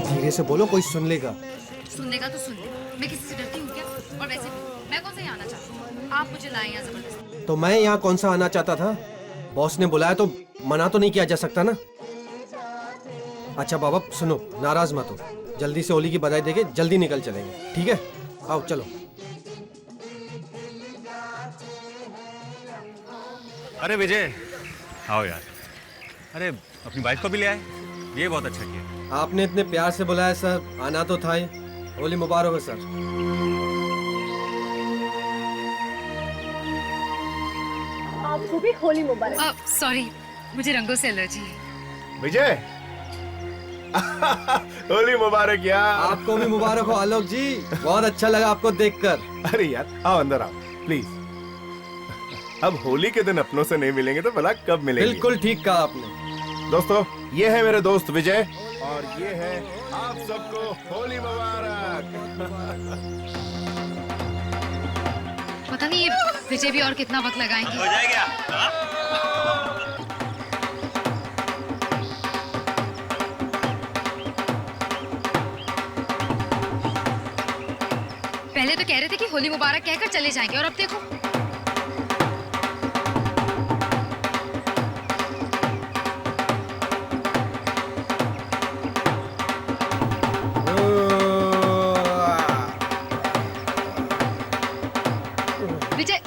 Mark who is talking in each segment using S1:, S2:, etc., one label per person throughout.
S1: धीरे से बोलो, कोई सुन लेगा।
S2: सुनने का तो सुन ले, मैं किसी से डरती हूँ क्या? और वैसे भी मैं कौन सा यहाँ आना चाहती हूँ? आप मुझे लाए यहाँ जबरदस्ती।
S1: तो मैं यहाँ कौन सा आना चाहता था? बॉस ने बुलाया तो मना तो नहीं किया जा सकता ना। अच्छा बाबा सुनो, नाराज मत हो, जल्दी से होली की बधाई देके जल्दी निकल चलेंगे, ठीक है? आओ चलो।
S3: अरे विजय, आओ यार। अरे अपनी वाइफ को भी ले आए, ये बहुत अच्छा किया।
S1: आपने इतने प्यार से बुलाया सर, आना तो था ही। होली मुबारक हो सर।
S4: आपको भी होली मुबारक।
S2: सॉरी, मुझे रंगों से एलर्जी है।
S5: विजय होली मुबारक यार।
S1: आपको भी मुबारक हो आलोक जी, बहुत अच्छा लगा आपको देखकर।
S5: अरे यार आओ अंदर आओ प्लीज। अब होली के दिन अपनों से नहीं मिलेंगे तो भला कब मिलेंगे?
S1: बिल्कुल ठीक कहा आपने।
S5: दोस्तों ये है मेरे दोस्त विजय और ये है आप सबको होली मुबारक।
S2: पता नहीं ये विजय भी और कितना वक्त लगाएंगे।
S3: हो जाएगा।
S2: पहले तो कह रहे थे कि होली मुबारक कहकर चले जाएंगे और अब देखो। विजय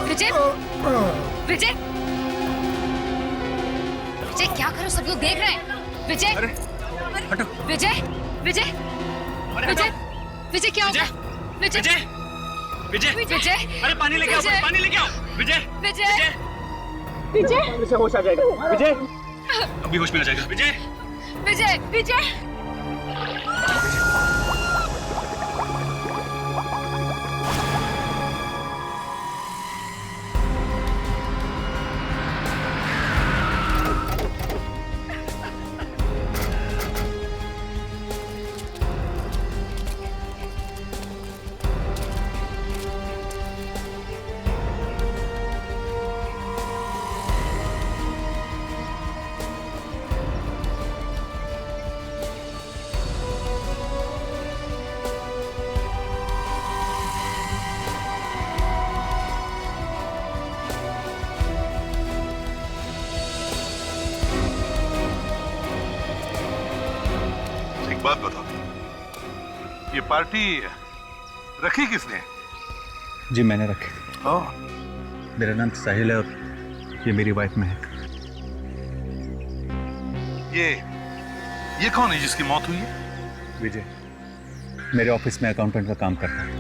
S2: विजय विजय विजय क्या करो, सब लोग देख रहे हैं। विजय
S3: हटो।
S2: विजय विजय विजय विजय क्या होगा? विजय
S3: विजय
S2: विजय
S3: अरे पानी लेके आओ,
S2: विजय!
S3: पानी लेके आओ। विजय
S2: विजय
S4: विजय
S5: होश आ जाएगा विजय।
S3: अभी होश में आ जाएगा। विजय
S2: विजय विजय
S6: बात बताओ, ये पार्टी रखी किसने?
S3: जी मैंने रखे। मेरा नाम साहिल है और ये मेरी वाइफ महक।
S6: ये कौन है जिसकी मौत हुई है?
S3: विजय मेरे ऑफिस में अकाउंटेंट का काम करता है,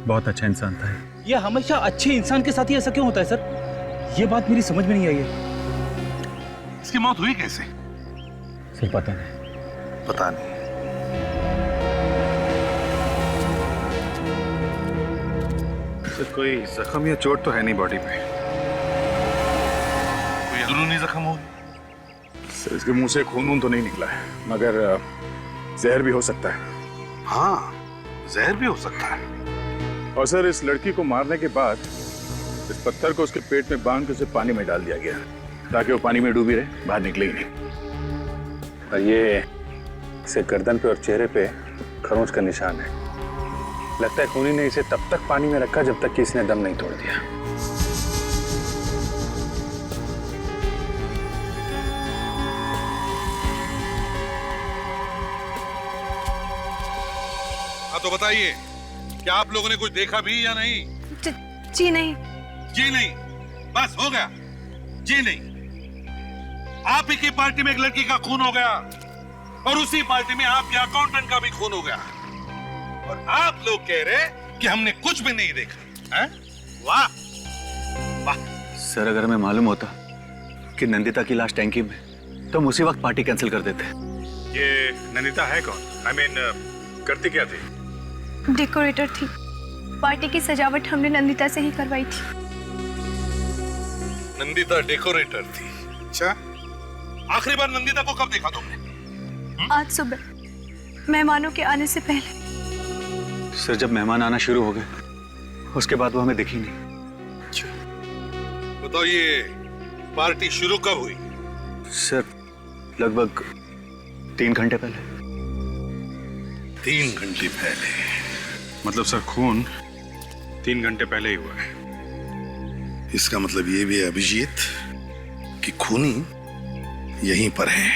S3: बहुत अच्छा इंसान था।
S7: ये हमेशा अच्छे इंसान के साथ ही ऐसा क्यों होता है सर? ये बात मेरी समझ में नहीं आई है।
S6: इसकी मौत हुई कैसे?
S3: सर पता नहीं।
S6: पता नहीं।
S5: तो कोई जख्म या चोट तो है नहीं बॉडी पे?
S6: कोई अंदरूनी जख्म होगी?
S5: सर इसके मुंह से खून तो नहीं निकला है, मगर जहर भी हो सकता है।
S6: हाँ, जहर भी हो सकता है।
S5: और सर इस लड़की को मारने के बाद इस पत्थर को उसके पेट में बांध के उसे पानी में डाल दिया गया ताकि वो पानी में डूबी रहे, बाहर निकले ही नहीं। और ये इसे गर्दन पे और चेहरे पे खरोंच का निशान है। लगता है खूनी ने इसे तब तक पानी में रखा जब तक कि इसने दम नहीं तोड़ दिया।
S6: हाँ तो बताइए, क्या आप लोगों ने कुछ देखा भी या नहीं?
S4: जी नहीं।
S6: जी नहीं, बस हो गया। जी नहीं, आप ही की पार्टी में एक लड़की का खून हो गया और उसी पार्टी में आपके अकाउंटेंट का भी खून हो गया और आप लोग कह रहे कि हमने कुछ भी नहीं देखा है? वाह वाह।
S3: सर अगर हमें मालूम होता कि नंदिता की लाश टैंकी में तो हम उसी वक्त पार्टी कैंसिल कर देते।
S5: ये नंदिता है कौन? I mean, करती क्या थी?
S4: डेकोरेटर थी। पार्टी की सजावट हमने नंदिता से ही करवाई थी।
S6: नंदिता डेकोरेटर थी? अच्छा, आखिरी बार नंदिता को कब देखा तुमने?
S4: आज सुबह मेहमानों के आने से पहले।
S3: सर जब मेहमान आना शुरू हो गए उसके बाद वो हमें दिखी नहीं।
S6: बताओ, ये पार्टी शुरू कब हुई?
S3: सर लगभग 3 घंटे पहले।
S6: 3 घंटे पहले? मतलब सर खून 3 घंटे पहले ही हुआ है। इसका मतलब ये भी है अभिजीत कि खूनी यहीं पर है,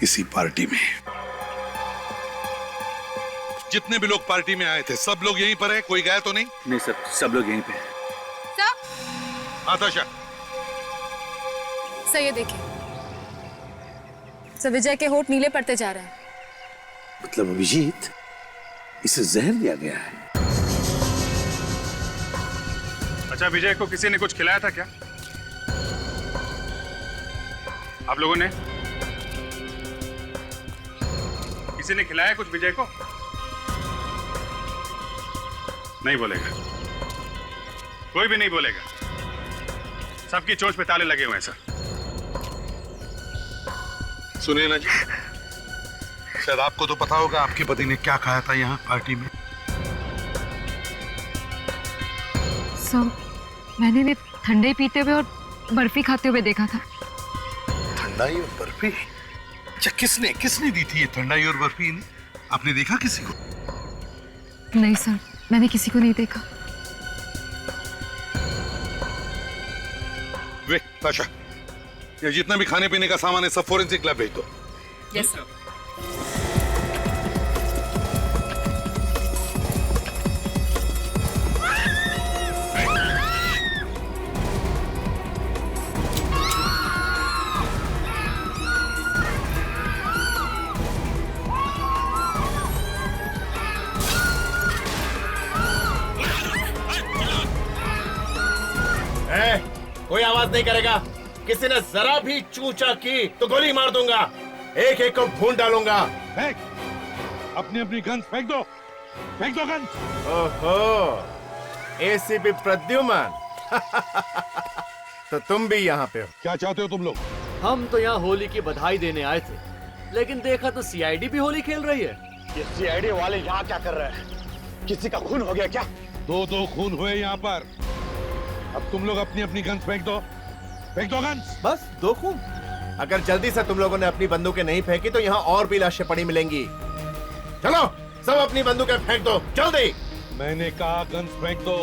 S6: इसी पार्टी में। जितने भी लोग पार्टी में आए थे सब लोग यहीं पर हैं, कोई गया तो नहीं?
S3: नहीं सर, सब लोग यहीं पे हैं।
S6: आताशा,
S8: सर ये देखिए, सर विजय के होठ नीले पड़ते जा रहे हैं।
S6: मतलब अभिजीत, इसे जहर दिया गया है।
S3: अच्छा, विजय को किसी ने कुछ खिलाया था क्या? आप लोगों ने? किसी ने खिलाया कुछ विजय को? नहीं बोलेगा, कोई भी नहीं बोलेगा। सबकी चोंच पे ताले लगे हुए हैं सर।
S6: सुनिए ना जी, शायद आपको तो पता होगा आपके पति ने क्या खाया था यहाँ पार्टी में।
S2: मैंने इन्हें ठंडे पीते हुए और बर्फी खाते हुए देखा था।
S6: ठंडाई और बर्फी? अच्छा, किसने दी थी ये ठंडाई और बर्फी इन्हें? आपने देखा किसी को?
S2: नहीं सर, मैंने किसी को नहीं देखा।
S6: वे ताशा, ये जितना भी खाने पीने का सामान है सब फोरेंसिक लैब भेज दो।
S8: Yes sir.
S9: कोई आवाज नहीं करेगा। किसी ने जरा भी चूचा की तो गोली मार दूंगा, एक एक को भून डालूंगा।
S6: अपनी अपनी गन्स फेंक दो, फेंक दो गन्स।
S9: ओहो, एसीपी प्रद्युमन तो तुम भी यहाँ पे हो?
S6: क्या चाहते हो तुम लोग?
S10: हम तो यहाँ होली की बधाई देने आए थे, लेकिन देखा तो सीआईडी भी होली खेल रही है।
S9: ये सीआईडी वाले यहाँ क्या कर रहे हैं? किसी का खून हो गया क्या?
S6: 2 खून हुए यहाँ पर। अब तुम लोग अपनी अपनी गन्स फेंक दो, फेंक दो गन्स।
S9: बस 2 खून? अगर जल्दी से तुम लोगों ने अपनी बंदूकें नहीं फेंकी तो यहाँ और भी लाशें पड़ी मिलेंगी। चलो सब अपनी बंदूकें फेंक दो, जल्दी।
S6: मैंने कहा गन्स फेंक दो।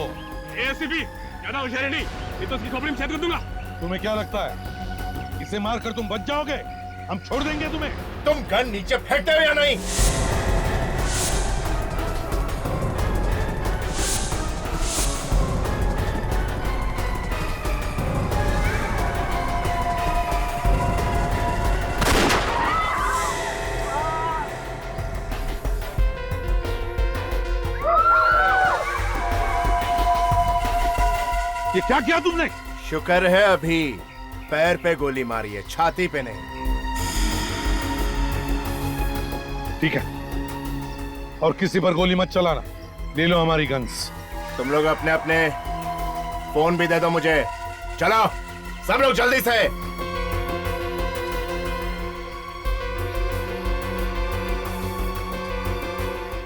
S3: एसीपी, ज्यादा होशियारी नहीं, ये तो इसकी खोपड़ी में छेद कर दूंगा।
S6: तुम्हें क्या लगता है इसे मारकर तुम बच जाओगे? हम छोड़ देंगे तुम्हें?
S9: तुम गन नीचे फेंकते हो या नहीं?
S6: ये क्या किया तुमने?
S9: शुक्र है अभी पैर पे गोली मारी है, छाती पे नहीं।
S6: ठीक है, और किसी पर गोली मत चलाना। ले लो हमारी गन्स।
S9: तुम लोग अपने अपने फोन भी दे दो मुझे। चलो सब लोग जल्दी से।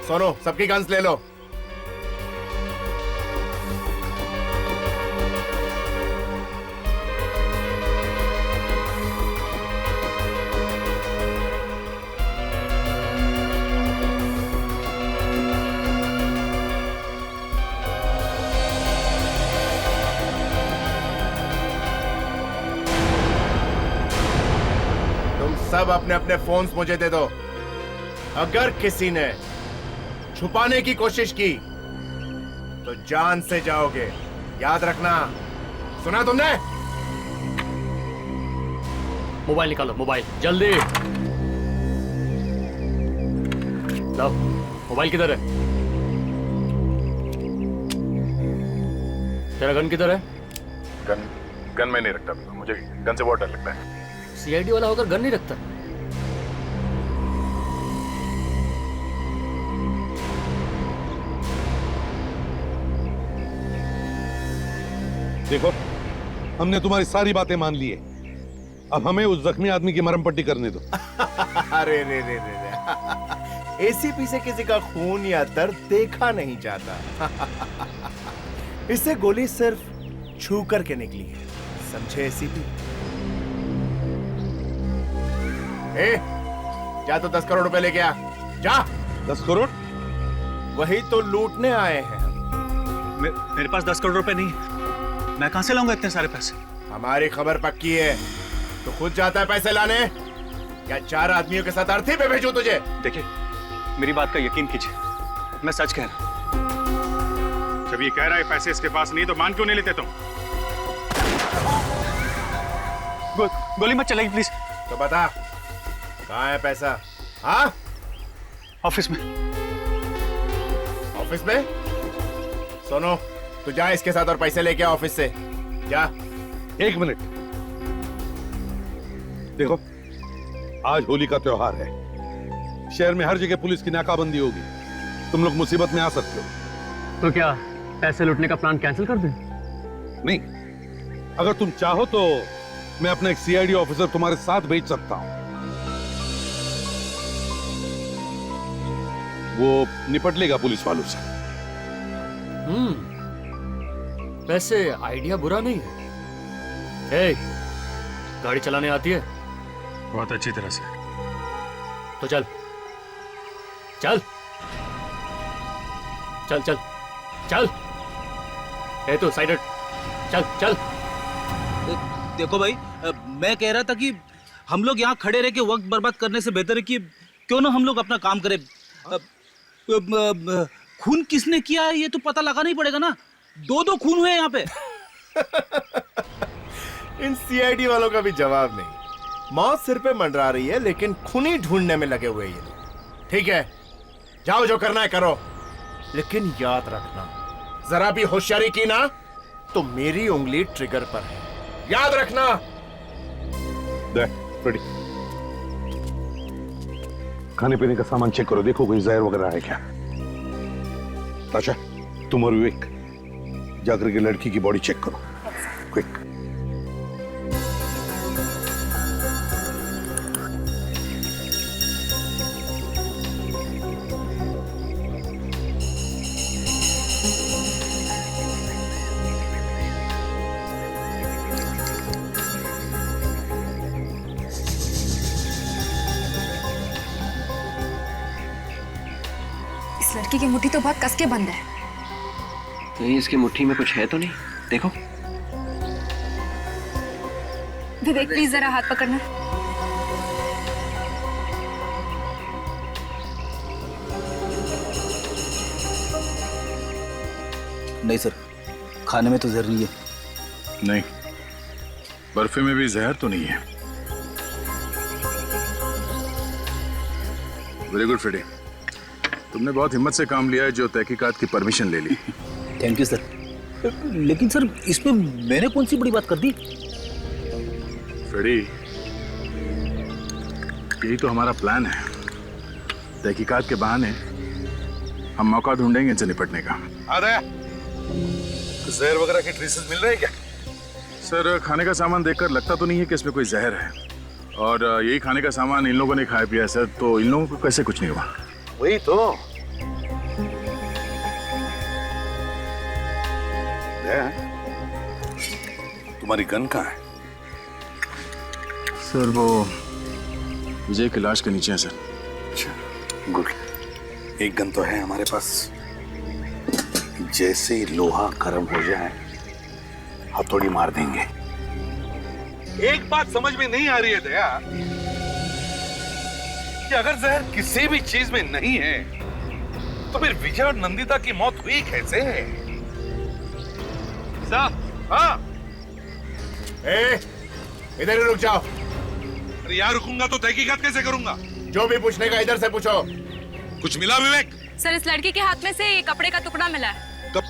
S9: सोनू, सबकी गन्स ले लो। सब अपने अपने फोन्स मुझे दे दो। अगर किसी ने छुपाने की कोशिश की तो जान से जाओगे, याद रखना। सुना तुमने?
S10: मोबाइल निकालो, मोबाइल जल्दी। लो, मोबाइल किधर है? तेरा गन किधर है?
S5: गन में नहीं रखता, मुझे गन से बहुत डर लगता है।
S10: सीआईडी वाला होकर गन नहीं रखता?
S6: देखो, हमने तुम्हारी सारी बातें मान ली है। अब हमें उस जख्मी आदमी की मरहम पट्टी करने दो।
S9: अरे रे रे रे एसीपी से किसी का खून या दर्द देखा नहीं जाता। इससे गोली सिर्फ छू करके निकली है, समझे एसीपी? जा तो 10 करोड़ रुपए लेके आ, जा।
S5: 10 करोड़?
S9: वही तो लूटने आए हैं हम।
S3: मेरे पास 10 करोड़ रुपए नहीं है। मैं कहां से लाऊंगा इतने सारे पैसे?
S9: हमारी खबर पक्की है, तो खुद जाता है पैसे लाने या 4 आदमियों के साथ अर्थी पे भेजूं तुझे?
S3: देखिए, मेरी बात का यकीन कीजिए, मैं सच कह रहा हूं।
S5: जब ये कह रहा है पैसे इसके पास नहीं, तो मान क्यों नहीं लेते तुम?
S3: गोली मत चलाइए प्लीज।
S9: तो बता, कहाँ है पैसा? हाँ,
S3: ऑफिस में।
S9: ऑफिस में? सोनो, तू जा इसके साथ और पैसे लेके आ ऑफिस से, जा।
S6: 1 मिनट, देखो आज होली का त्योहार है, शहर में हर जगह पुलिस की नाकाबंदी होगी, तुम लोग मुसीबत में आ सकते हो।
S10: तो क्या पैसे लूटने का प्लान कैंसिल कर दें?
S6: नहीं, अगर तुम चाहो तो मैं अपना एक सीआईडी ऑफिसर तुम्हारे साथ भेज सकता हूं, वो निपट लेगा पुलिस वालों से।
S10: वैसे आइडिया बुरा नहीं है। ए, गाड़ी चलाने आती है?
S3: बहुत अच्छी तरह से।
S10: तो चल चल चल चल चल। ए तू साइड हट, चल चल।
S7: देखो भाई, मैं कह रहा था कि हम लोग यहाँ खड़े रह के वक्त बर्बाद करने से बेहतर है कि क्यों ना हम लोग अपना काम करें। खून किसने किया है ये तो पता लगाना ही पड़ेगा ना। 2 खून हुए यहाँ पे।
S9: इन सीआईडी वालों का भी जवाब नहीं। मौत सिर पे मंडरा रही है, लेकिन खूनी ढूंढने में लगे हुए ये लोग। ठीक है, जाओ जो करना है करो, लेकिन याद रखना, जरा भी होशियारी की ना तो मेरी उंगली ट्रिगर पर है, याद रखना।
S6: रेडी, खाने पीने का सामान चेक करो, देखो कोई जहर वगैरह है क्या। अच्छा, तुम और विवेक जाकर के लड़की की बॉडी चेक करो, क्विक।
S2: इस लड़की की मुट्ठी तो बहुत कस के बंद है।
S1: कहीं इसकी मुट्ठी में कुछ है तो नहीं? देखो।
S4: विवेक प्लीज जरा हाथ पकड़ना।
S7: नहीं सर, खाने में तो जहर नहीं है।
S5: नहीं, बर्फी में भी जहर तो नहीं है। वेरी गुड फ्रेडी, तुमने बहुत हिम्मत से काम लिया है जो तहकीकात की परमिशन ले ली।
S7: Thank you sir. लेकिन सर, इसमें मैंने कौन सी बड़ी बात कर दी?
S5: फ्रेडी, यही तो हमारा प्लान है। तहकीकात के बहाने हम मौका ढूंढेंगे इनसे निपटने का।
S6: अरे जहर वगैरह के ट्रेसेस मिल रहे हैं क्या?
S5: सर, खाने का सामान देखकर लगता तो नहीं है कि इसमें कोई जहर है, और यही खाने का सामान इन लोगों ने खाया पिया है सर, तो इन लोगों को कैसे कुछ नहीं हुआ।
S6: वही तो। तुम्हारी गन कहाँ है?
S5: सर, वो विजय की लाश के नीचे है सर।
S6: अच्छा, गुड। एक गन तो है हमारे पास, जैसे ही लोहा गर्म हो जाए हथौड़ी मार देंगे।
S11: एक बात समझ में नहीं आ रही है दया, कि अगर जहर किसी भी चीज में नहीं है तो फिर विजय और नंदिता की मौत हुई कैसे? साहब, हाँ,
S9: इधर ही रुक जाओ।
S6: अरे यार, रुकूंगा तो तहकीकात कैसे करूंगा?
S9: जो भी पूछने का इधर से पूछो।
S6: कुछ मिला विवेक?
S8: सर, इस लड़की के हाथ में से ये कपड़े का टुकड़ा मिला है।
S6: कब?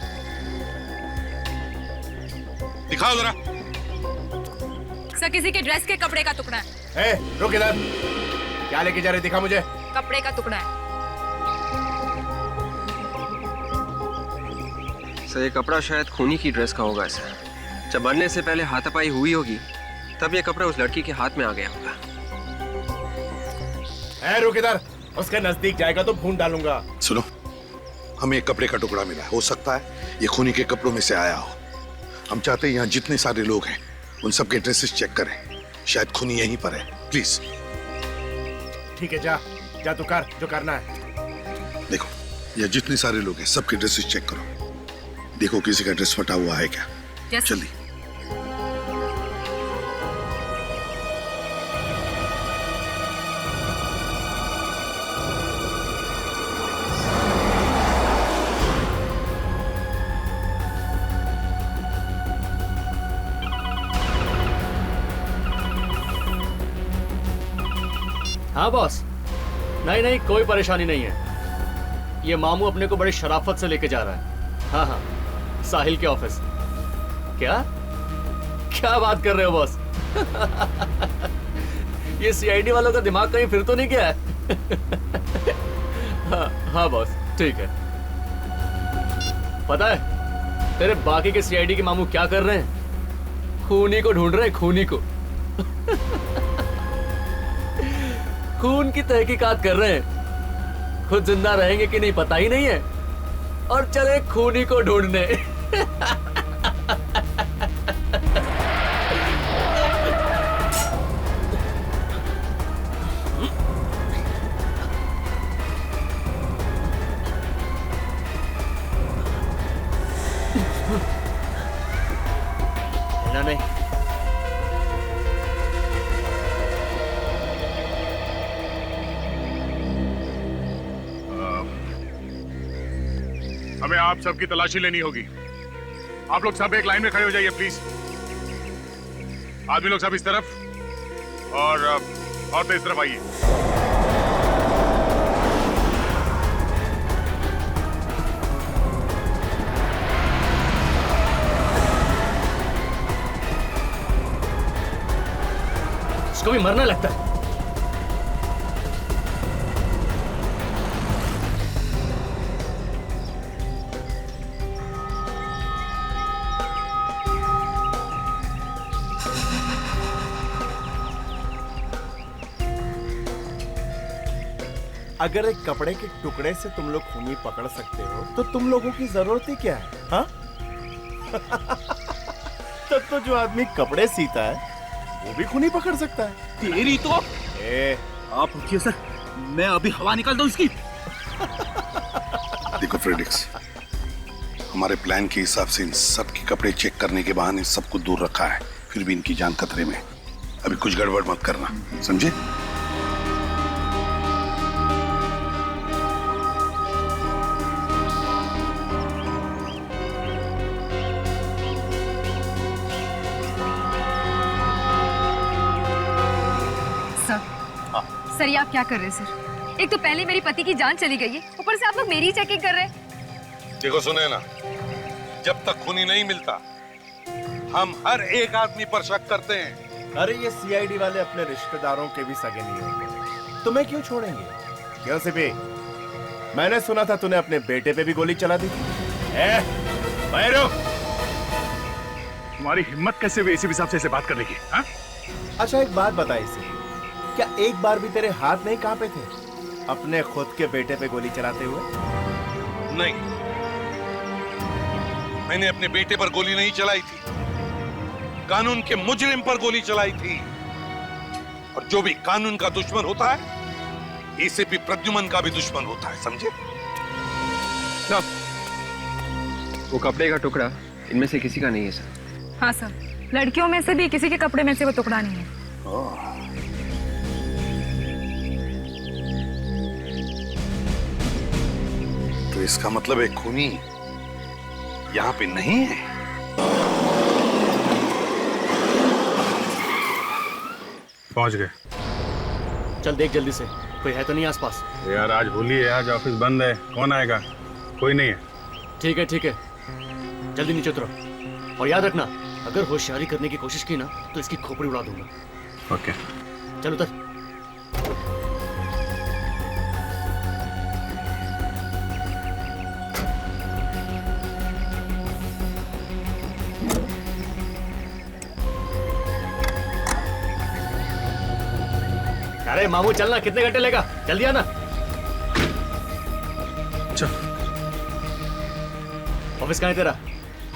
S6: दिखाओ जरा।
S8: सर, किसी के ड्रेस के कपड़े का टुकड़ा है।
S9: रुक इधर, क्या लेके जा रहे? दिखा मुझे।
S8: कपड़े का टुकड़ा है।
S1: सर, ये कपड़ा शायद खूनी की ड्रेस का होगा सर। जब बनने से पहले हाथापाई हुई होगी तब ये कपड़ा उस लड़की के हाथ में आ गया होगा।
S9: रुक इधर, उसके नजदीक जाएगा तो भून डालूंगा।
S6: सुनो, हमें एक कपड़े का टुकड़ा मिला है। हो सकता है ये खूनी के कपड़ों में से आया हो। हम चाहते हैं यहाँ जितने सारे लोग हैं उन सबके ड्रेसेस चेक करें। शायद खूनी यहीं पर है। प्लीज।
S9: ठीक है, जा जा तू कर जो करना है।
S6: देखो, यहाँ जितने सारे लोग हैं सबके ड्रेसेस चेक करो। देखो किसी का ड्रेस फटा हुआ है क्या।
S8: Yes.
S6: जल्दी।
S10: हाँ बॉस, नहीं नहीं कोई परेशानी नहीं है। ये मामू अपने को बड़ी शराफत से लेके जा रहा है। हाँ हाँ, साहिल के ऑफिस। क्या क्या बात कर रहे हो बॉस? ये सीआईडी वालों का दिमाग कहीं फिर तो नहीं गया है? हाँ हाँ बॉस, ठीक है। पता है तेरे बाकी के सीआईडी के मामू क्या कर रहे हैं? खूनी को ढूंढ रहे हैं, खूनी को। खून की तहकीकात कर रहे हैं। खुद जिंदा रहेंगे कि नहीं पता ही नहीं है, और चले खूनी को ढूंढने। नहीं
S5: हमें आप सबकी तलाशी लेनी होगी। आप लोग सब एक लाइन में खड़े हो जाइए प्लीज। आदमी लोग सब इस तरफ और औरतें इस तरफ आइए।
S10: इसको भी मरना लगता है।
S9: अगर एक कपड़े के टुकड़े से तुम लोग खूनी पकड़ सकते हो तो तुम लोगों की जरूरत ही क्या है? हाँ? तब तो जो आदमी कपड़े सीता है वो भी खूनी पकड़ सकता है।
S7: तेरी तो
S9: आप
S7: रुकिए सर, मैं अभी हवा निकाल दूं इसकी।
S6: देखो फ्रेडिक्स, हमारे प्लान के हिसाब से इन सब के कपड़े चेक करने के बहाने सबको दूर रखा है, फिर भी इनकी जान खतरे में। अभी कुछ गड़बड़ मत करना, समझे?
S8: सर ये आप क्या कर रहे हैं सर? एक तो पहले मेरी पति की जान चली गई है, ऊपर से आप लोग मेरी चेकिंग कर रहे हैं।
S6: देखो सुने ना, जब तक खूनी नहीं मिलता हम हर एक आदमी पर शक करते हैं।
S9: अरे ये सीआईडी वाले अपने रिश्तेदारों के भी सगे नहीं होंगे, तुम्हें क्यों छोड़ेंगे? क्यों सिपी? मैंने सुना था तूने अपने बेटे पे भी गोली चला दी थी।
S5: तुम्हारी हिम्मत कैसे हुई इसी हिसाब से ऐसे बात करने की? हाँ?
S9: अच्छा एक बात बताई सिपी, क्या एक बार भी तेरे हाथ नहीं कांपे थे अपने खुद के बेटे पे गोली चलाते हुए?
S6: नहीं, मैंने अपने बेटे पर गोली नहीं चलाई थी, कानून के मुजरिम पर गोली चलाई थी। और जो भी कानून का दुश्मन होता है, एसीपी प्रद्युमन का भी दुश्मन होता है, समझे?
S12: वो कपड़े का टुकड़ा इनमें से किसी का नहीं है सर।
S8: हाँ सर, लड़कियों में से भी किसी के कपड़े में से वो टुकड़ा नहीं है।
S6: तो इसका मतलब एक खूनी यहाँ पे नहीं है।
S5: पहुंच गए।
S10: चल देख जल्दी से, कोई है तो नहीं आसपास?
S5: यार आज होली है, आज ऑफिस बंद है, कौन आएगा? कोई नहीं है।
S10: ठीक है ठीक है, जल्दी नीचे उतरो। और याद रखना, अगर होशियारी करने की कोशिश की ना तो इसकी खोपड़ी उड़ा दूंगा।
S5: ओके।
S10: चल उतर। अरे मामू चलना, कितने घंटे लेगा? जल्दी आना।
S5: चल।
S10: ऑफिस कहाँ है तेरा?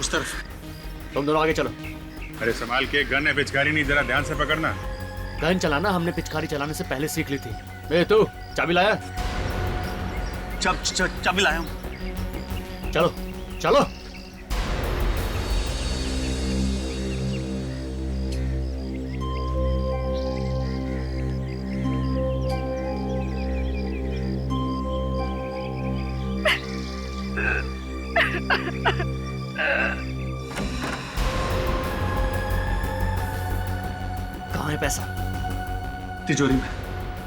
S11: उस तरफ।
S10: तुम दोनों आगे चलो।
S5: अरे संभाल के, गन है, पिचकारी नहीं, जरा ध्यान से पकड़ना।
S10: गन चलाना हमने पिचकारी चलाने से पहले सीख ली थी। ए तू चाबी लाया?
S3: चाबी लाया हूँ।
S10: चलो चलो। कहाँ है पैसा?
S3: तिजोरी में।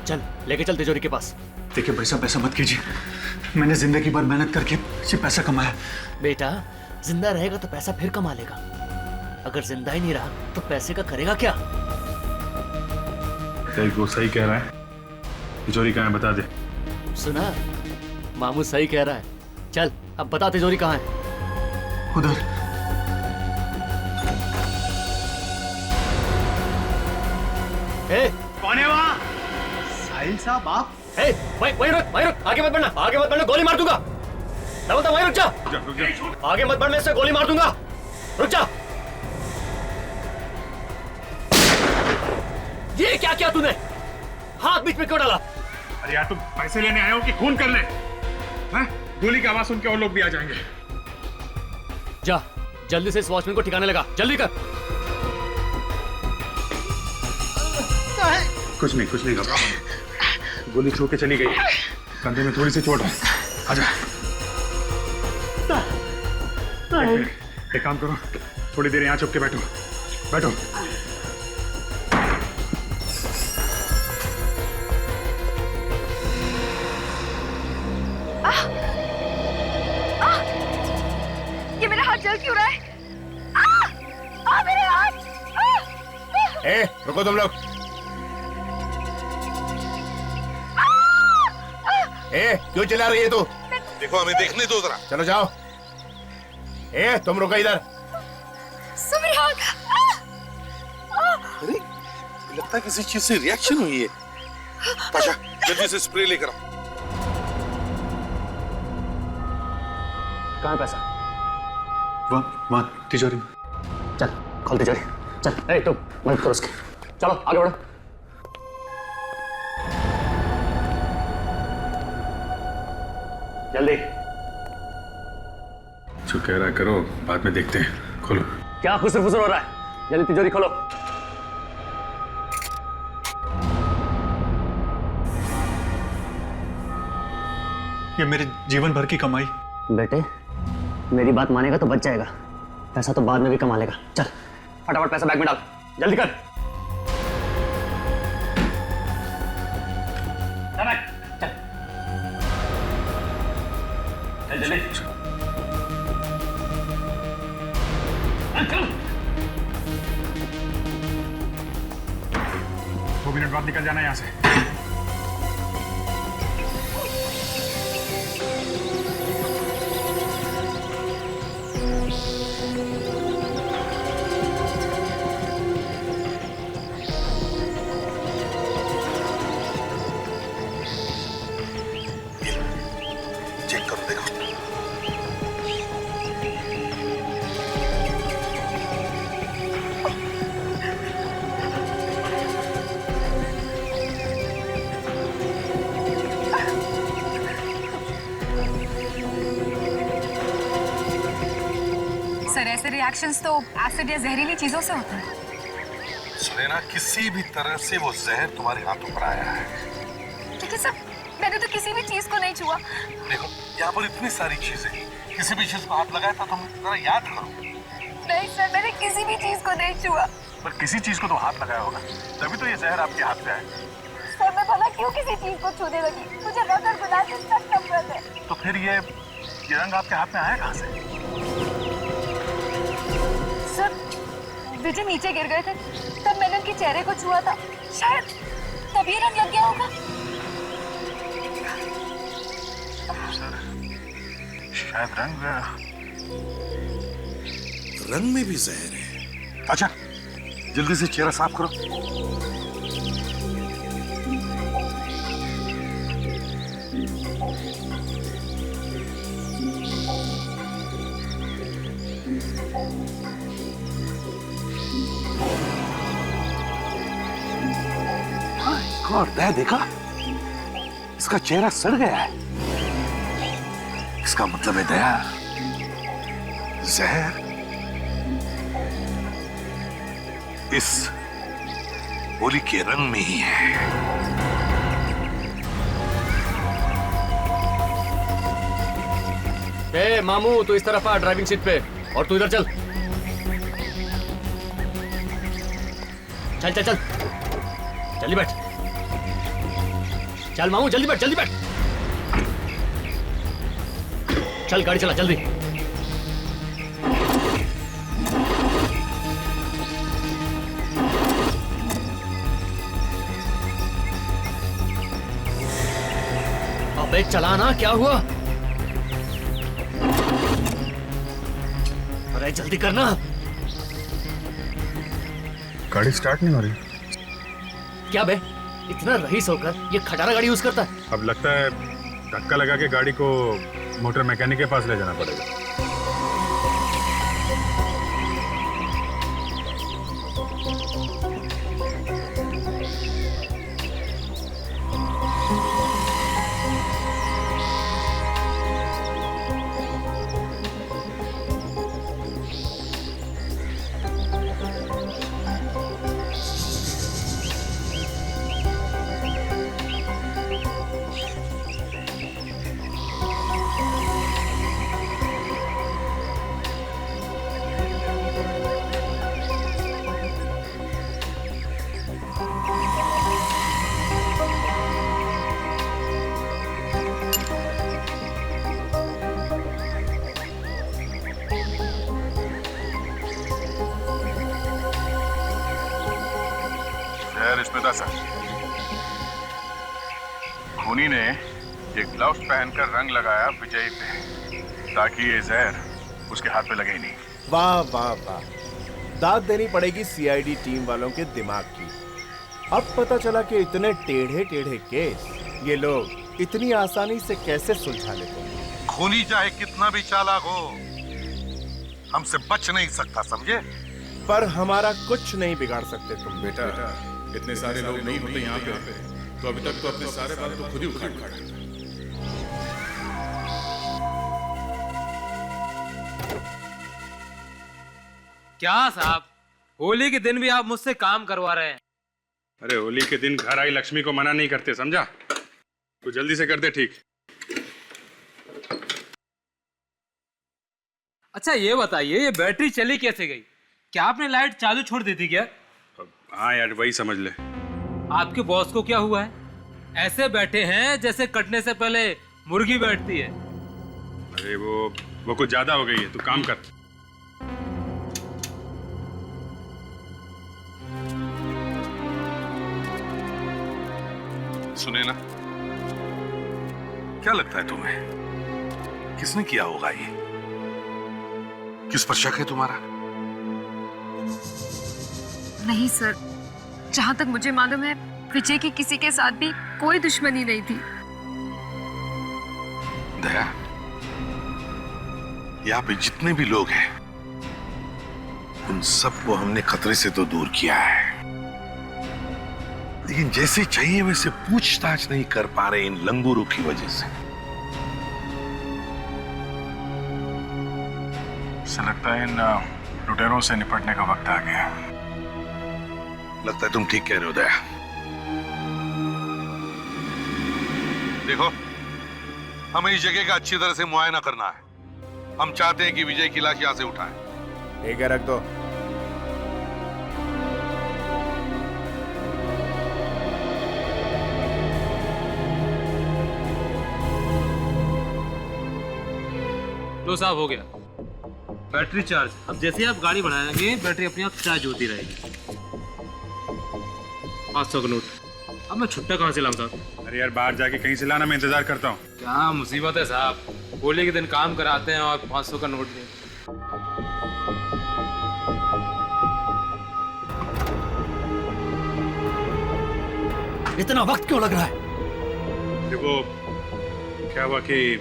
S10: चल लेके चल तिजोरी के पास।
S3: देखिए भाई साहब, ऐसा मत कीजिए। मैंने जिंदगी भर मेहनत करके ये पैसा कमाया।
S10: बेटा जिंदा रहेगा तो पैसा फिर कमा लेगा, अगर जिंदा ही नहीं रहा तो पैसे का करेगा क्या?
S5: वो सही कह रहा है। तिजोरी कहाँ है बता दे।
S10: सुना, मामू सही कह रहा है। चल अब बता तिजोरी कहाँ है?
S3: उधर।
S10: कौन है वहाँ?
S12: साहिल साहब आप?
S10: वहीं रुक, आगे मत बढ़ना, गोली मार दूंगा। बोलता वहीं रुक जा। आगे मत बढ़, मैं इससे गोली मार दूंगा। रुक जा। ये क्या किया तूने? हाथ बीच में क्यों डाला?
S5: अरे यार, तुम पैसे लेने आए हो कि खून करने? हैं? गोली की आवाज सुन के और लोग भी आ जाएंगे।
S10: जा जल्दी से इस वॉचमैन को ठिकाने लगा, जल्दी कर।
S5: कुछ नहीं घबराओ। गोली छू के चली गई, कंधे में थोड़ी सी चोट है। आजा। एक काम करो, थोड़ी देर यहाँ चुप के बैठो।
S4: ये मेरा हाथ जल क्यों रहा है? मेरे हाथ!
S9: ए, रुको तुम लोग। क्यों चिल्ला रही है तू?
S6: देखो, हमें देखने दो जरा।
S9: चलो जाओ। तुम रुको इधर।
S4: मेरे हाथ!
S6: अरे लगता है किसी चीज से रिएक्शन हुई है। पाशा जल्दी से स्प्रे लेकर आओ।
S10: कहाँ है पैसा?
S3: वहाँ तिजोरी में।
S10: चल खोल तिजोरी, चल। तुम मदद करो उसकी, चलो आगे बढ़ो। जल्दी।
S5: जो कह रहा है करो, बाद में देखते हैं। खोलो।
S10: क्या खुसर फुसर हो रहा है? जल्दी तिजोरी खोलो।
S3: ये मेरे जीवन भर की कमाई।
S10: बेटे मेरी बात मानेगा तो बच जाएगा, पैसा तो बाद में भी कमा लेगा। चल फटाफट पैसा बैग में डाल, जल्दी कर। चल जल्दी।
S5: 2 मिनट बाद निकल जाना यहाँ से।
S6: चेक करो, देखो।
S8: सर ऐसे रिएक्शंस तो एसिड या जहरीली चीजों से होते हैं।
S6: सुनैना, किसी भी तरह से वो जहर तुम्हारे हाथों पर आया है।
S8: लेकिन सर मैंने तो किसी भी चीज को नहीं छुआ।
S6: देखो, यहाँ पर इतनी सारी चीजें, किसी भी चीज को हाथ लगाया था, तुम जरा याद करो।
S8: नहीं सर, मैंने किसी भी चीज को नहीं छुआ।
S5: पर किसी चीज को तो हाथ लगाया होगा, तभी तो ये जहर आपके हाथ पे आया।
S8: सर मैं भला क्यों किसी चीज को छूने लगी? मुझे रंग और गुलाल से सख्त नफरत है।
S5: तो फिर ये रंग आपके हाथ में आया कहाँ से?
S8: सर विजय नीचे गिर गए थे, तब मैंने उनके चेहरे को छुआ था, शायद तभी रंग लग गया होगा।
S5: शायद
S6: रंग में भी जहर है। अच्छा, जल्दी से चेहरा साफ करो। और दया देखा, इसका चेहरा सड़ गया है। इसका मतलब है दया, जहर इस होली के रंग में ही है।
S10: ए मामू, तू इस तरफ आ ड्राइविंग सीट पे, और तू इधर चल। चल चल चल, जल्दी बैठ। चल मामू, जल्दी बैठ, जल्दी बैठ। चल गाड़ी चला जल्दी। अबे चला ना, क्या हुआ? अरे जल्दी करना।
S5: गाड़ी स्टार्ट नहीं हो रही।
S10: क्या बे, इतना रईस होकर ये खटारा गाड़ी यूज करता है?
S5: अब लगता है धक्का लगा के गाड़ी को मोटर मैकेनिक के पास ले जाना पड़ेगा। इसमें था सर, खूनी ने ये ग्लव्स पहनकर रंग लगाया विजय पे, ताकि ये जहर उसके हाथ पे लगे ही नहीं।
S9: वाह वाह वाह, दाद देनी पड़ेगी सीआईडी टीम वालों के दिमाग की। अब पता चला कि इतने टेढ़े टेढ़े केस ये लोग इतनी आसानी से कैसे सुलझा लेते हैं।
S6: खूनी चाहे कितना भी चालाक हो, हमसे बच नहीं सकता, समझे?
S9: पर हमारा कुछ नहीं बिगाड़ सकते तुम।
S5: बेटा, इतने सारे लोग नहीं होते यहाँ पे, तो अभी तक तो अपने सारे बाल तो खुद ही उखाड़ उखाड़।
S13: क्या साहब, होली के दिन भी आप मुझसे काम करवा रहे हैं?
S5: अरे होली के दिन घर आई लक्ष्मी को मना नहीं करते, समझा? तो जल्दी से कर दे ठीक।
S13: अच्छा ये बताइए, ये बैटरी चली कैसे गई? क्या आपने लाइट चालू छोड़ दी थी क्या?
S5: हाँ यार, वही समझ ले।
S13: आपके बॉस को क्या हुआ है? ऐसे बैठे हैं जैसे कटने से पहले मुर्गी बैठती है।
S5: अरे वो कुछ ज्यादा हो गई है, तू काम कर।
S6: सुने ना, क्या लगता है तुम्हें किसने किया होगा ये? किस पर शक है तुम्हारा?
S2: नहीं सर, जहां तक मुझे मालूम है विजय की किसी के साथ भी कोई दुश्मनी नहीं थी।
S6: दया, यहाँ पे जितने भी लोग हैं उन सबको हमने खतरे से तो दूर किया है, लेकिन जैसे चाहिए वैसे पूछताछ नहीं कर पा रहे इन लंगूरों की वजह से।
S5: ऐसा लगता है इन लुटेरों से निपटने का वक्त आ गया।
S6: लगता है तुम ठीक कह रहे हो दया। देखो, हमें इस जगह का अच्छी तरह से मुआयना करना है। हम चाहते हैं कि विजय की लाश यहां से उठाएं।
S9: ठीक है, रख दो।
S13: लो साहब, हो गया बैटरी चार्ज। अब जैसे आप गाड़ी बढ़ाएंगे बैटरी अपने आप चार्ज होती रहेगी। 500 का नोट। अब मैं छुट्टा कहाँ से लाऊं साहब?
S5: अरे यार, बाहर जाके कहीं से लाना, मैं इंतजार करता हूँ।
S13: क्या मुसीबत है साहब, होली के दिन काम कराते हैं और 500 का नोट दे।
S10: इतना वक्त क्यों लग रहा है?
S5: देखो क्या हुआ कि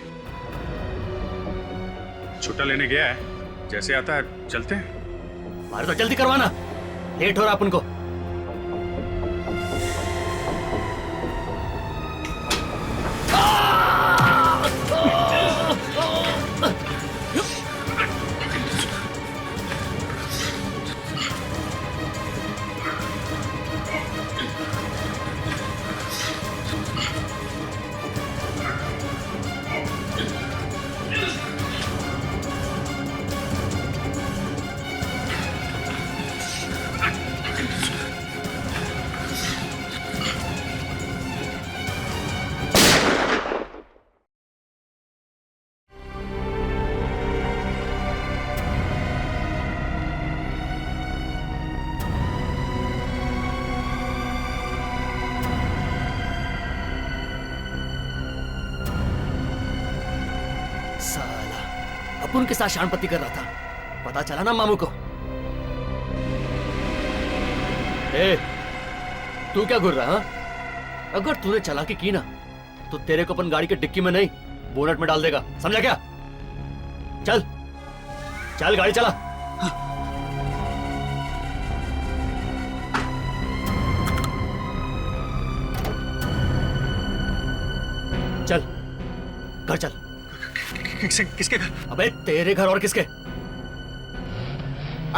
S5: छुट्टा लेने गया है,
S3: जैसे आता है चलते हैं।
S10: अरे तो जल्दी करवाना, लेट हो रहा अपन को। अपन के साथ शानपत्ती कर रहा था, पता चला ना मामू को। ए, तू क्या घूर रहा है? अगर तूने चालाकी की ना तो तेरे को अपन गाड़ी के डिक्की में नहीं बोनट में डाल देगा, समझा क्या? चल चल गाड़ी चला। चल घर चल।
S3: किसके घर?
S10: अबे तेरे घर और किसके?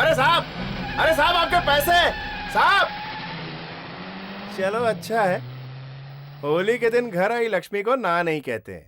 S9: अरे साहब, अरे साहब आपके पैसे साहब। चलो अच्छा है, होली के दिन घर आई लक्ष्मी को ना नहीं कहते।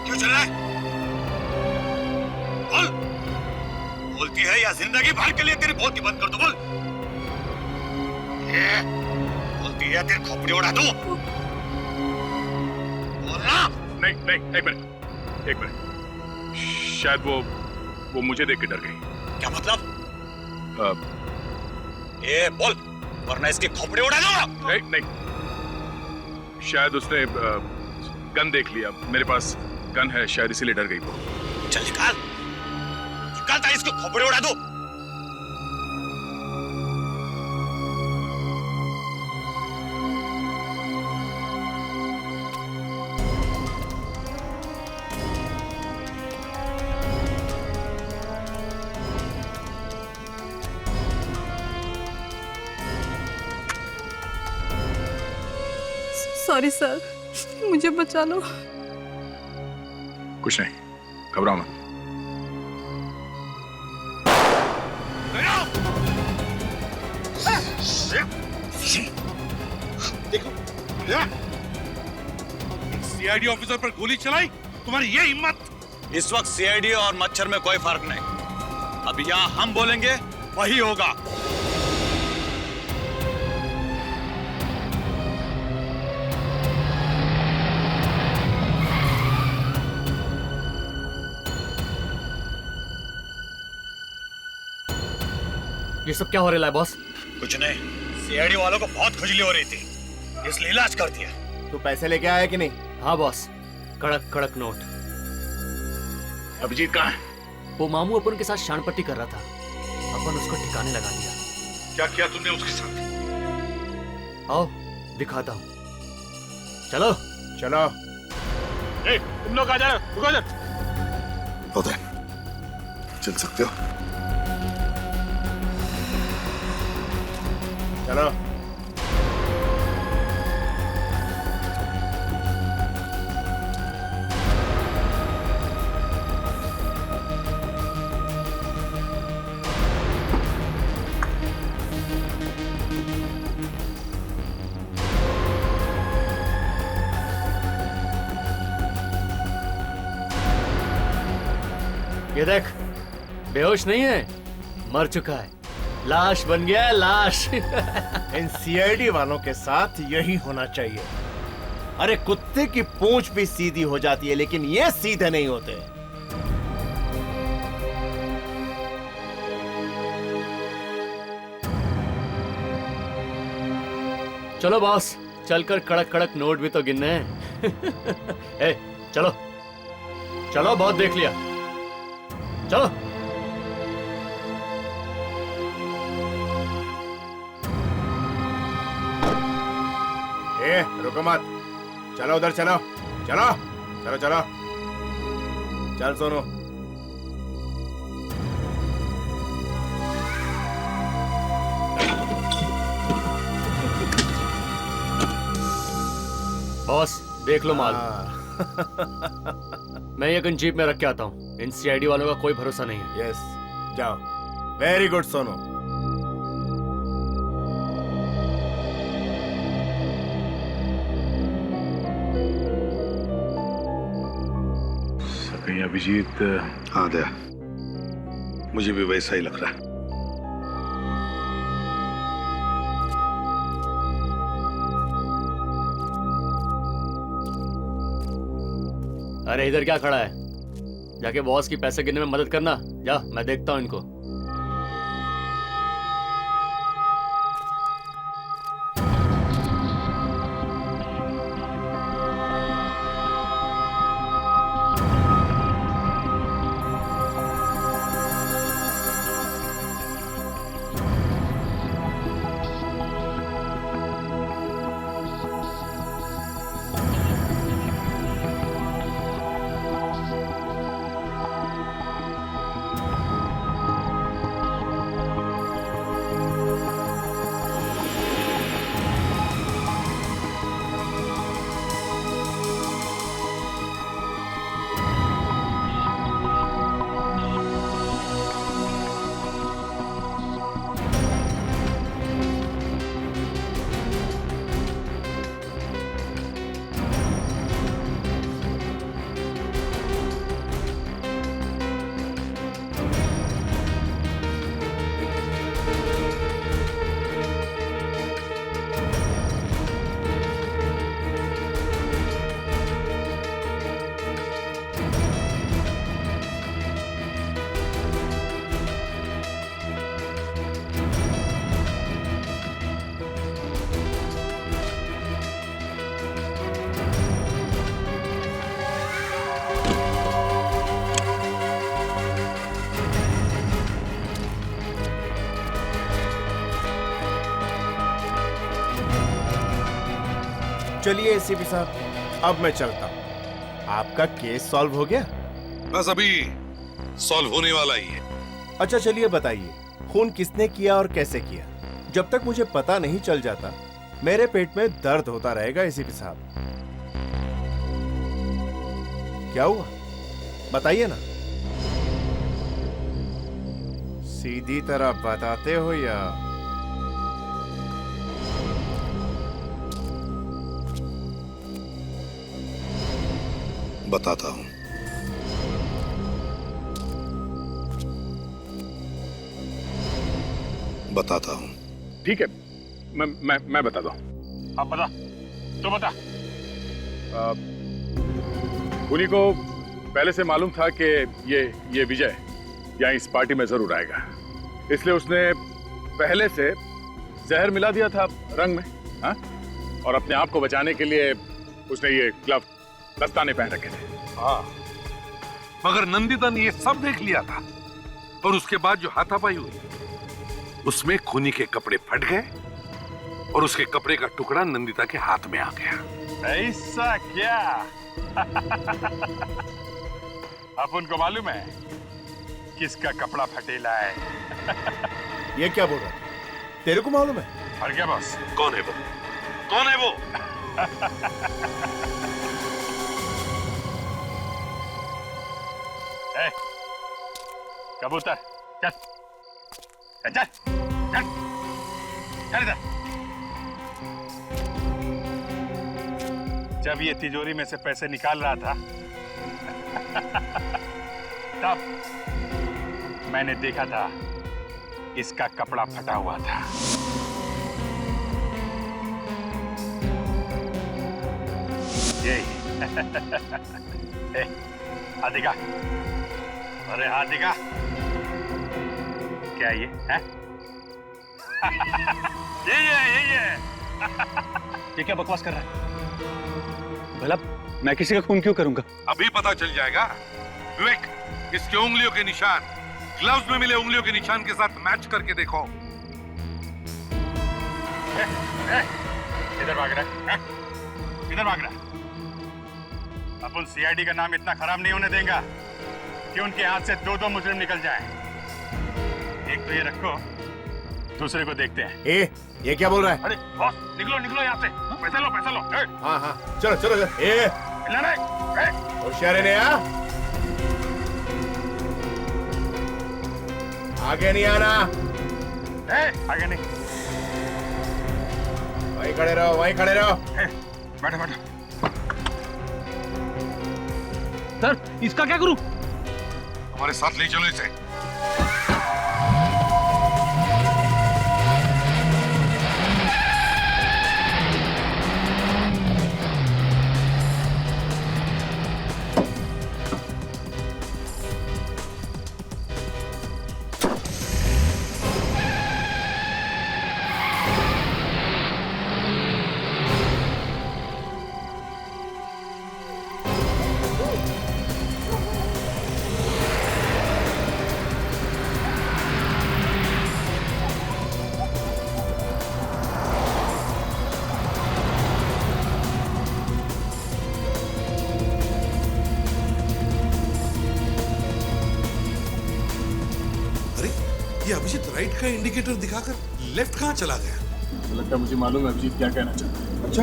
S3: क्यों चल रहा है? बोल, बोलती है या जिंदगी भर के लिए तेरी बोलती बंद कर दो? बोल, बोलती है तेरी खोपड़ी उड़ा दूं? बोलना।
S5: नहीं नहीं, एक मिनट, शायद वो मुझे देख के डर गई।
S3: क्या मतलब? बोल, वरना इसकी खोपड़ी उड़ा दूंगा।
S5: नहीं, शायद उसने गन देख लिया, मेरे पास गन है, शायद इसीलिए डर गई वो।
S3: चल निकाल, निकालता इसको खोपड़ी उड़ा दो।
S4: सॉरी सर, मुझे बचा लो।
S5: कुछ नहीं, घबराओ मत।
S6: देखो, सीआईडी ऑफिसर पर गोली चलाई, तुम्हारी ये हिम्मत?
S3: इस वक्त सीआईडी और मच्छर में कोई फर्क नहीं। अब यहाँ हम बोलेंगे वही होगा।
S10: ये सब क्या हो रहा है बॉस?
S3: कुछ नहीं, सीआईडी वालों को बहुत खुजली हो रही थी, इसलिए इलाज कर दिया।
S9: तू पैसे लेके आया कि नहीं?
S10: हाँ बॉस, कड़क कड़क नोट।
S5: अभिजीत कहाँ है?
S10: वो मामू अपन के साथ शानपट्टी कर रहा था, अपन उसको ठिकाने लगा दिया।
S6: क्या किया तुमने उसके साथ?
S10: आओ दिखाता हूँ, चलो
S9: चलो।
S6: तुम लोग आ जाओ, रुको जा।
S11: होता है, चल सकते हो।
S9: चलो।
S10: ये देख, बेहोश नहीं है, मर चुका है, लाश बन गया है, लाश।
S9: इन सीआईडी वालों के साथ यही होना चाहिए। अरे कुत्ते की पूंछ भी सीधी हो जाती है, लेकिन ये सीधे नहीं होते।
S10: चलो बॉस, चलकर कड़क कड़क नोट भी तो गिनने हैं। ए, चलो चलो, बहुत देख लिया, चलो।
S9: रुको मत, चलो उधर चलो, चलो चलो चलो, चल सोनू।
S10: बॉस देख लो माल। मैं ये गन जीप में रख के आता हूँ। इन सीआईडी वालों का कोई भरोसा नहीं है।
S9: यस, जाओ। Very good Sonu.
S6: कहीं अभिजीत? हाँ दया, मुझे भी वैसा ही लग रहा है।
S10: अरे इधर क्या खड़ा है? जाके बॉस की पैसे गिनने में मदद करना। जा, मैं देखता हूँ इनको।
S9: चलिए एसीपी साहब, अब मैं चलता हूँ। आपका केस सॉल्व हो गया?
S6: बस अभी सॉल्व होने वाला ही है।
S9: अच्छा चलिए बताइए, खून किसने किया और कैसे किया? जब तक मुझे पता नहीं चल जाता, मेरे पेट में दर्द होता रहेगा एसीपी साहब। क्या हुआ बताइए ना। सीधी तरह बताते हो या?
S6: बताता हूं। बताता हूं।
S5: ठीक है, मैं बताता हूं। अब बता, तो बता। खूनी को पहले से मालूम था कि ये विजय यहाँ इस पार्टी में जरूर आएगा, इसलिए उसने पहले से जहर मिला दिया था रंग में। हाँ? और अपने आप को बचाने के लिए उसने ये ग्लव दस्ताने पहन रखे थे।
S6: हाँ, मगर नंदिता ने ये सब देख लिया था, और उसके बाद जो हाथापाई हुई उसमें खूनी के कपड़े फट गए और उसके कपड़े का टुकड़ा नंदिता के हाथ में आ गया।
S5: ऐसा क्या? अब उनको मालूम है किसका कपड़ा फटेला है। ये क्या बोल रहा है? तेरे को मालूम है? और क्या बॉस?
S6: कौन है वो? कौन है वो?
S5: ए, कबूतर चल चल चल चल चल इधर। जब ये तिजोरी में से पैसे निकाल रहा था तब मैंने देखा था इसका कपड़ा फटा हुआ था। यही हाथ दिखा, अरे हाथ दिखा, क्या ये है? यही है।
S3: ये क्या बकवास कर रहा है? भला मैं किसी का खून क्यों करूंगा?
S6: अभी पता चल जाएगा। विवेक, इसके उंगलियों के निशान ग्लव्स में मिले उंगलियों के निशान के साथ मैच करके देखो।
S5: इधर भाग रहा है, इधर भाग रहा है। अपन सीआईडी का नाम इतना खराब नहीं होने देगा कि उनके हाथ से 2-2 मुजरिम निकल जाएं। एक तो ये रखो, दूसरे को देखते हैं।
S9: ये क्या बोल रहा है?
S5: अरे बॉस, निकलो यहाँ से। पैसा लो।
S9: हाँ, चलो। होशियारी ने आगे नहीं आना।
S5: आगे नहीं।
S9: वहीं खड़े रहो।
S5: बैठो।
S7: सर, इसका क्या करूं?
S6: हमारे साथ ले चलो इसे।
S11: ये अभिजीत राइट का इंडिकेटर दिखाकर लेफ्ट कहाँ चला गया?
S5: लगता है मुझे मालूम है अभिजीत क्या कहना चाहता है। अच्छा,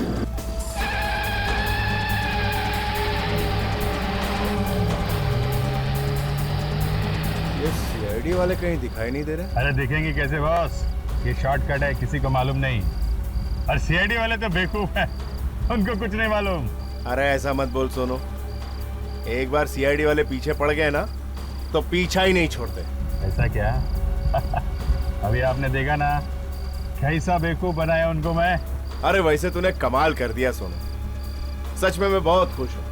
S9: ये सीआईडी वाले कहीं दिखाई नहीं दे रहे।
S5: अरे दिखेंगे कैसे बॉस? ये शॉर्टकट है, किसी को मालूम नहीं। और सीआईडी वाले तो बेवकूफ हैं, उनको कुछ नहीं मालूम।
S9: अरे ऐसा मत बोल सोनू, एक बार सीआईडी वाले पीछे पड़ गए ना तो पीछा ही नहीं छोड़ते।
S5: ऐसा क्या? अभी आपने देखा ना कैसा बेवकूफ बनाया उनको मैं।
S9: अरे वैसे तूने कमाल कर दिया सोनू, सच में मैं बहुत खुश हूँ।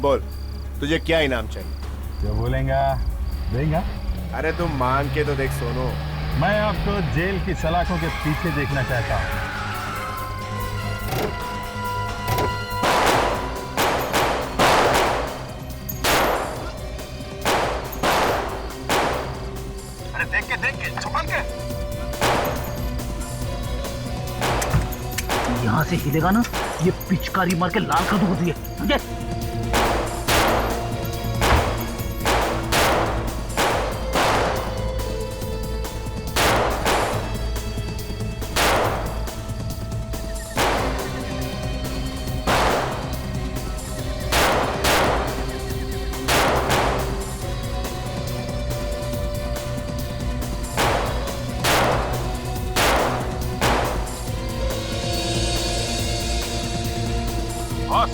S9: बोल, तुझे क्या इनाम चाहिए?
S5: जो बोलेगा देगा।
S9: अरे तुम मांग के तो देख सोनू।
S5: मैं आपको जेल की सलाखों के पीछे देखना चाहता हूँ। अरे देख के संभाल के।
S7: यहाँ से हिलेगा ना, ये पिचकारी मार के लाल कर दूंगी। समझे?
S5: बॉस,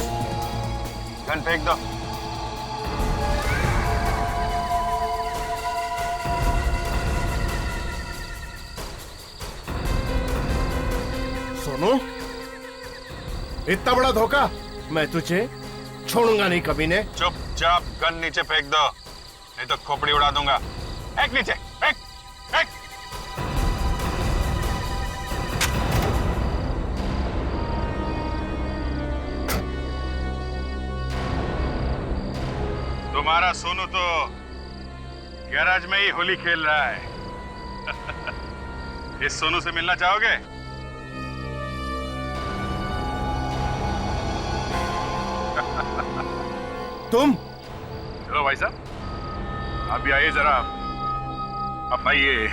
S5: गन फेंक दो।
S9: सोनू, इतना बड़ा धोखा? मैं तुझे छोड़ूंगा नहीं कभी ने।
S5: चुपचाप गन नीचे फेंक दो, नहीं तो खोपड़ी उड़ा दूंगा। फेंक नीचे, फेंक। तुम्हारा सोनू तो गैराज में ही होली खेल रहा है। इस सोनू से मिलना चाहोगे?
S9: तुम?
S5: चलो भाई साहब, आप भी आइए जरा। अब भाई ये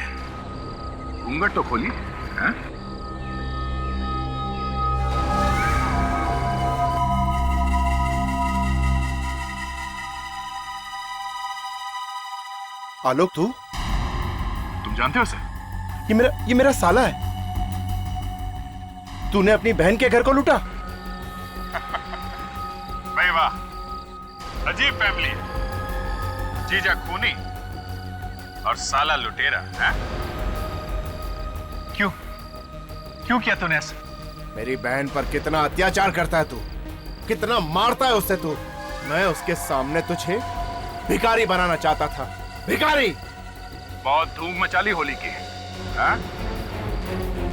S5: घूंघट तो खोलिए। हैं?
S9: आलोक,
S5: तुम जानते हो सर?
S9: ये मेरा साला है। तूने अपनी बहन के घर को लूटा?
S5: भाई वाह, अजीब फैमिली है। जीजा खूनी और साला लुटेरा है? क्यों क्यों किया तूने ऐसा?
S9: मेरी बहन पर कितना अत्याचार करता है तू, कितना मारता है उससे तू। मैं उसके सामने तुझे भिखारी बनाना चाहता था, भिखारी।
S5: बहुत धूम मचा ली होली की, हाँ?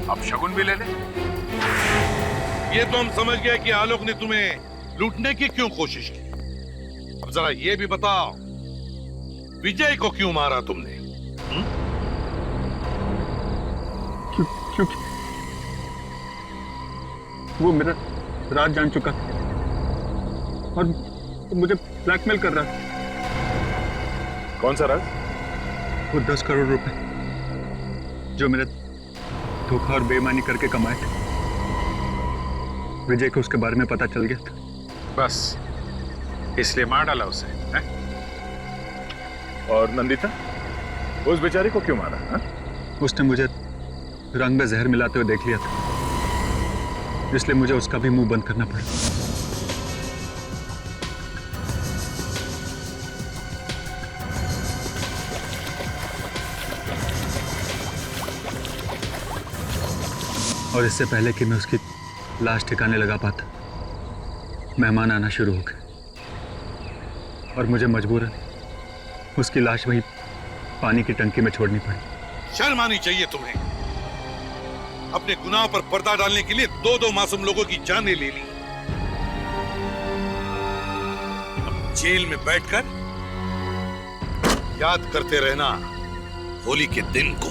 S5: अब शगुन भी ले ले।
S6: ये तो हम समझ गए कि आलोक ने तुम्हें लूटने की क्यों कोशिश की। अब जरा ये भी बताओ, विजय को क्यों मारा तुमने?
S3: क्योंकि वो मेरा राज जान चुका और मुझे ब्लैकमेल कर रहा था।
S5: कौन सा राज?
S3: वो 10 करोड़ रुपए जो मेरे धोखा और बेईमानी करके कमाए थे। विजय को उसके बारे में पता चल गया था,
S5: बस इसलिए मार डाला उसे, है? और नंदिता, उस बेचारी को क्यों मारा? है?
S3: उसने मुझे रंग में जहर मिलाते हुए देख लिया था, इसलिए मुझे उसका भी मुंह बंद करना पड़ा। और इससे पहले कि मैं उसकी लाश ठिकाने लगा पाता, मेहमान आना शुरू हो गए और मुझे मजबूरन उसकी लाश वहीं पानी की टंकी में छोड़नी पड़ी।
S6: शर्म आनी चाहिए तुम्हें। अपने गुनाह पर पर्दा डालने के लिए 2-2 मासूम लोगों की जानें ले ली। अब जेल में बैठकर याद करते रहना होली के दिन को।